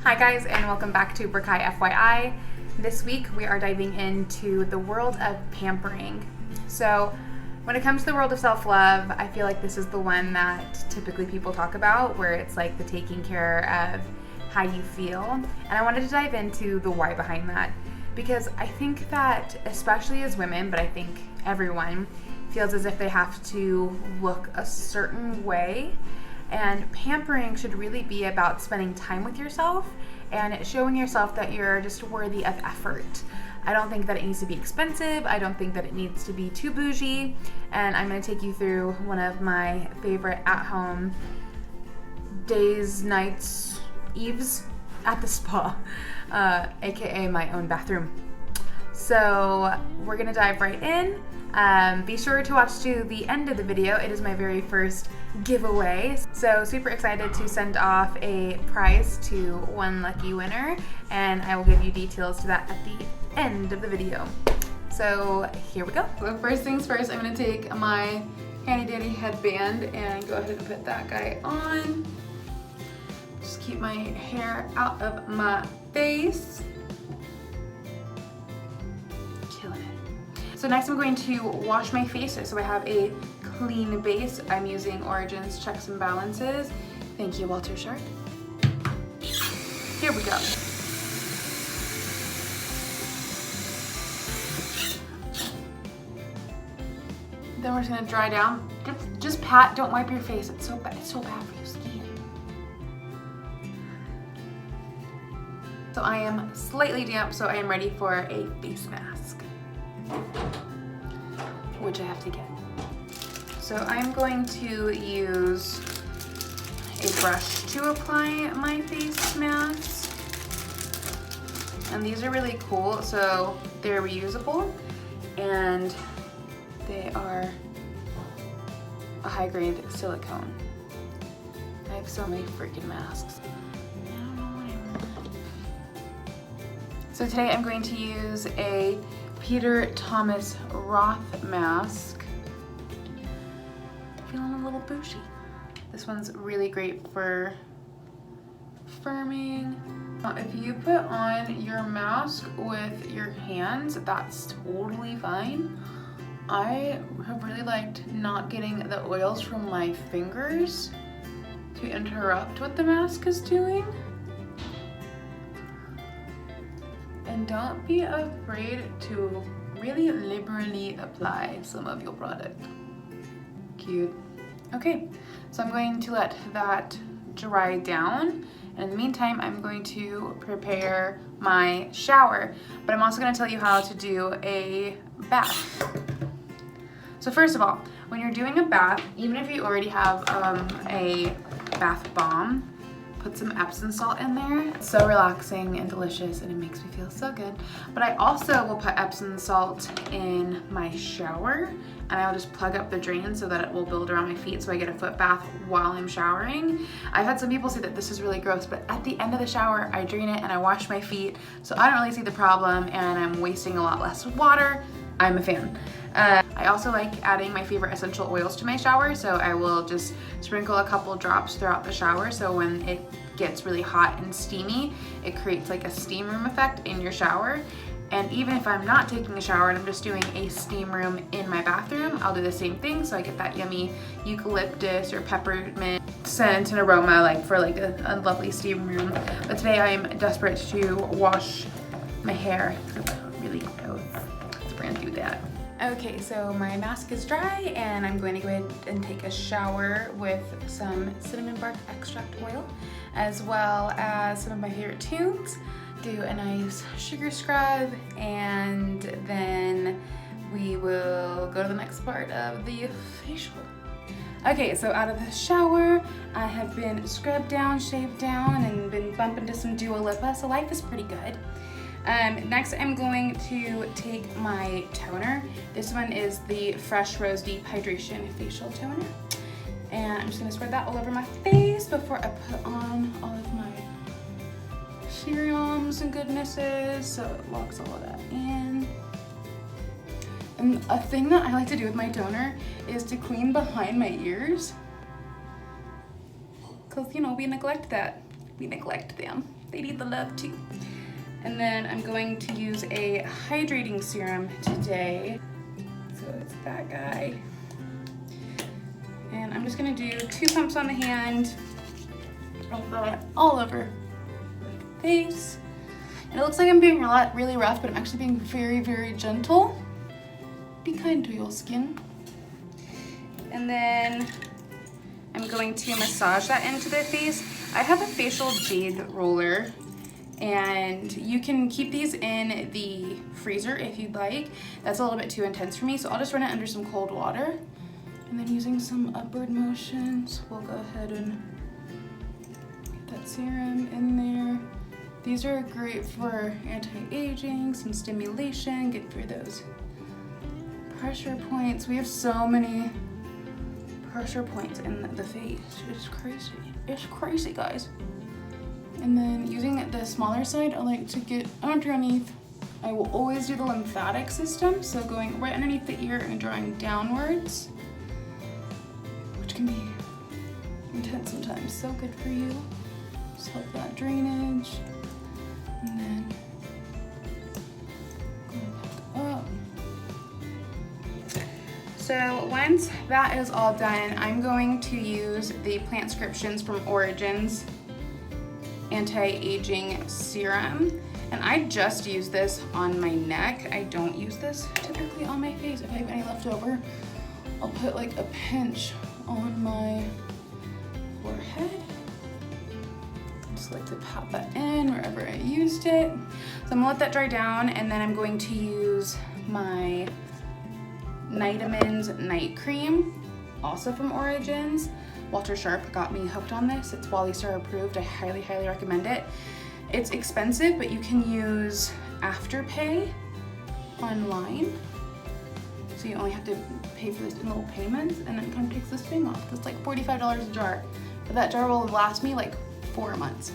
Hi guys, and welcome back to Burkai FYI. This week we are diving into the world of pampering. So when it comes to the world of self-love, I feel like this is the one that typically people talk about, where it's like the taking care of how you feel. And I wanted to dive into the why behind that, because I think that especially as women, but I think everyone feels as if they have to look a certain way. And pampering should really be about spending time with yourself and showing yourself that you're just worthy of effort. I don't think that it needs to be expensive. I don't think that it needs to be too bougie. And I'm gonna take you through one of my favorite at-home days, nights, eves at the spa, AKA my own bathroom. So we're gonna dive right in. Be sure to watch to the end of the video. It is my very first giveaway. So super excited to send off a prize to one lucky winner, and I will give you details to that at the end of the video. So here we go. So first things first, I'm gonna take my handy dandy headband and go ahead and put that guy on. Just keep my hair out of my face. Killing it. So next I'm going to wash my face. So I have a clean base. I'm using Origin's Checks and Balances. Thank you, Walter Shark. Here we go. Then we're just gonna dry down. Just pat, don't wipe your face. It's so bad for your skin. So I am slightly damp, so I am ready for a face mask, which I have to get. So I'm going to use a brush to apply my face mask. And these are really cool. So they're reusable and they are a high-grade silicone. I have so many freaking masks. I don't know what I want. So today I'm going to use a Peter Thomas Roth mask. Feeling a little bougie. This one's really great for firming. If you put on your mask with your hands, that's totally fine. I have really liked not getting the oils from my fingers to interrupt what the mask is doing. And don't be afraid to really liberally apply some of your product. Cute. Okay, so I'm going to let that dry down. And in the meantime, I'm going to prepare my shower, but I'm also going to tell you how to do a bath. So first of all, when you're doing a bath, even if you already have a bath bomb, put some Epsom salt in there. It's so relaxing and delicious and it makes me feel so good. But I also will put Epsom salt in my shower, and I'll just plug up the drain so that it will build around my feet so I get a foot bath while I'm showering. I've had some people say that this is really gross, but at the end of the shower, I drain it and I wash my feet, so I don't really see the problem and I'm wasting a lot less water. I'm a fan. I also like adding my favorite essential oils to my shower, so I will just sprinkle a couple drops throughout the shower, so when it gets really hot and steamy, it creates like a steam room effect in your shower. And even if I'm not taking a shower and I'm just doing a steam room in my bathroom, I'll do the same thing, so I get that yummy eucalyptus or peppermint scent and aroma, like for like a lovely steam room. But today I am desperate to wash my hair. Really ran through that. Okay, so my mask is dry and I'm going to go ahead and take a shower with some cinnamon bark extract oil, as well as some of my favorite tunes. Do a nice sugar scrub, and then we will go to the next part of the facial. Okay, so out of the shower, I have been scrubbed down, shaved down, and been bumping to some Dua Lipa, so life is pretty good. Next, I'm going to take my toner. This one is the Fresh Rose Deep Hydration Facial Toner. And I'm just gonna spread that all over my face before I put on all of my serums and goodnesses, so it locks all of that in. And a thing that I like to do with my toner is to clean behind my ears, because, you know, we neglect that. we neglect them. They need the love too. And then I'm going to use a hydrating serum today. So it's that guy. And I'm just gonna do 2 pumps on the hand, of that all over the face. And it looks like I'm being really rough, but I'm actually being very, very gentle. Be kind to your skin. And then I'm going to massage that into the face. I have a facial jade roller, and you can keep these in the freezer if you'd like. That's a little bit too intense for me, so I'll just run it under some cold water. And then using some upward motions, we'll go ahead and get that serum in there. These are great for anti-aging, some stimulation, get through those pressure points. We have so many pressure points in the face. It's crazy. It's crazy, guys. And then using the smaller side, I like to get underneath. I will always do the lymphatic system, so going right underneath the ear and drawing downwards, which can be intense sometimes. So good for you. Just help that drainage. And then going back up. So once that is all done, I'm going to use the Plantscriptions from Origins anti-aging serum. And I just use this on my neck. I don't use this typically on my face. If I have any left over, I'll put like a pinch on my forehead. Just like to pop that in wherever I used it. So I'm gonna let that dry down, and then I'm going to use my Nitamins Night Cream, also from Origins. Walter Sharp got me hooked on this. It's Wally Star approved. I highly, highly recommend it. It's expensive, but you can use Afterpay online. So you only have to pay for this in little payments, and then it kind of takes the sting off. It's like $45 a jar, but that jar will last me like 4 months.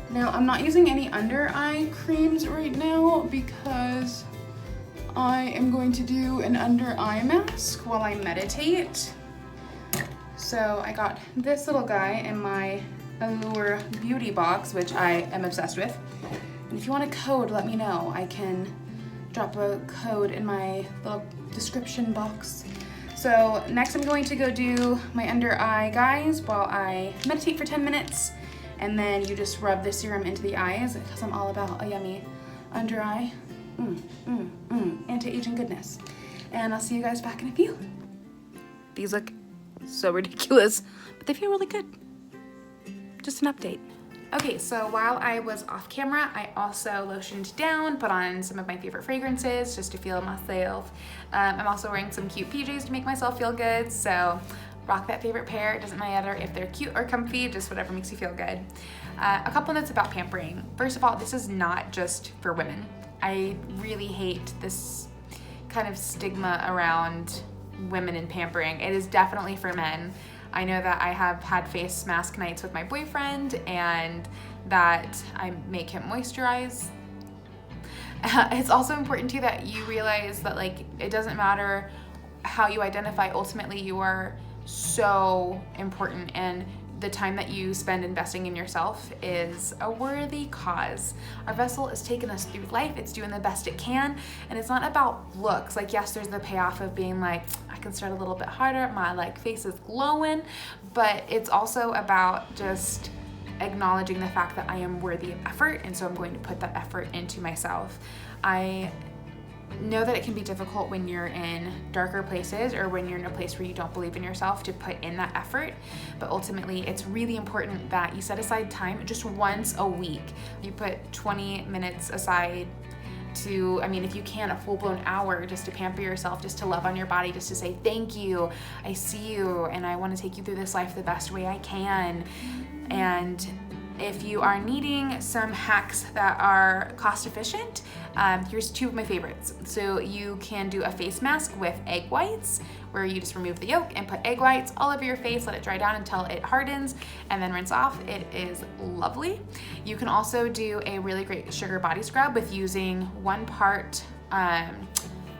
Now, I'm not using any under eye creams right now because I am going to do an under eye mask while I meditate. So I got this little guy in my Allure beauty box, which I am obsessed with. And if you want a code, let me know. I can drop a code in my little description box. So next I'm going to go do my under eye guys while I meditate for 10 minutes. And then you just rub the serum into the eyes because I'm all about a yummy under eye. Anti-aging goodness. And I'll see you guys back in a few. These look so ridiculous, but they feel really good. Just an update. Okay, so while I was off camera, I also lotioned down, put on some of my favorite fragrances just to feel myself. I'm also wearing some cute PJs to make myself feel good, so rock that favorite pair. It doesn't matter if they're cute or comfy, just whatever makes you feel good. A couple notes about pampering. First of all, this is not just for women. I really hate this kind of stigma around women in pampering. It is definitely for men. I know that I have had face mask nights with my boyfriend and that I make him moisturize. It's also important too that you realize that like it doesn't matter how you identify, ultimately you are so important, and the time that you spend investing in yourself is a worthy cause. Our vessel is taking us through life. It's doing the best it can. And it's not about looks. Like, yes, there's the payoff of being like, I can start a little bit harder. My like face is glowing, but it's also about just acknowledging the fact that I am worthy of effort. And so I'm going to put that effort into myself. I know that it can be difficult when you're in darker places or when you're in a place where you don't believe in yourself to put in that effort, but ultimately it's really important that you set aside time just once a week. You put 20 minutes aside to, I mean, if you can, a full-blown hour just to pamper yourself, just to love on your body, just to say thank you, I see you, and I want to take you through this life the best way I can. And if you are needing some hacks that are cost efficient, here's two of my favorites. So you can do a face mask with egg whites, where you just remove the yolk and put egg whites all over your face, let it dry down until it hardens, and then rinse off. It is lovely. You can also do a really great sugar body scrub with using 1 part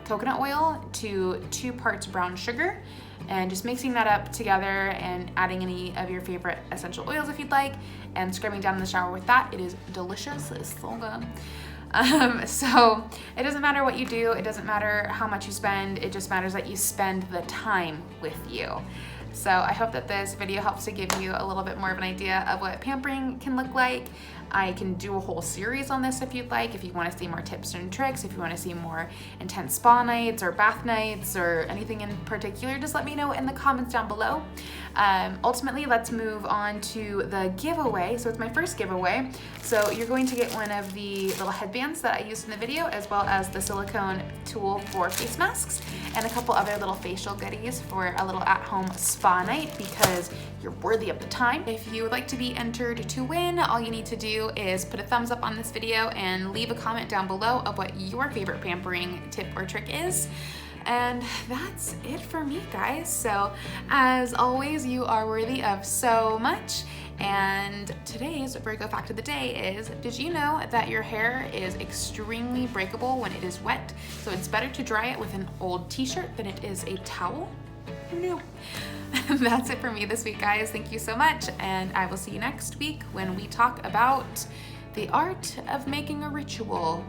coconut oil to 2 parts brown sugar. and just mixing that up together and adding any of your favorite essential oils if you'd like, and scrubbing down in the shower with that. It is delicious. It's so good. So it doesn't matter what you do, it doesn't matter how much you spend, it just matters that you spend the time with you. So I hope that this video helps to give you a little bit more of an idea of what pampering can look like. I can do a whole series on this if you'd like, if you want to see more tips and tricks, if you want to see more intense spa nights or bath nights or anything in particular, just let me know in the comments down below. Ultimately, let's move on to the giveaway. So it's my first giveaway. So you're going to get one of the little headbands that I used in the video, as well as the silicone tool for face masks, and a couple other little facial goodies for a little at-home spa night, because you're worthy of the time. If you would like to be entered to win, all you need to do is put a thumbs up on this video and leave a comment down below of what your favorite pampering tip or trick is. And that's it for me, guys. So as always, you are worthy of so much. And today's Virgo fact of the day is, did you know that your hair is extremely breakable when it is wet? So it's better to dry it with an old t-shirt than it is a towel? No. That's it for me this week, guys. Thank you so much. And I will see you next week when we talk about the art of making a ritual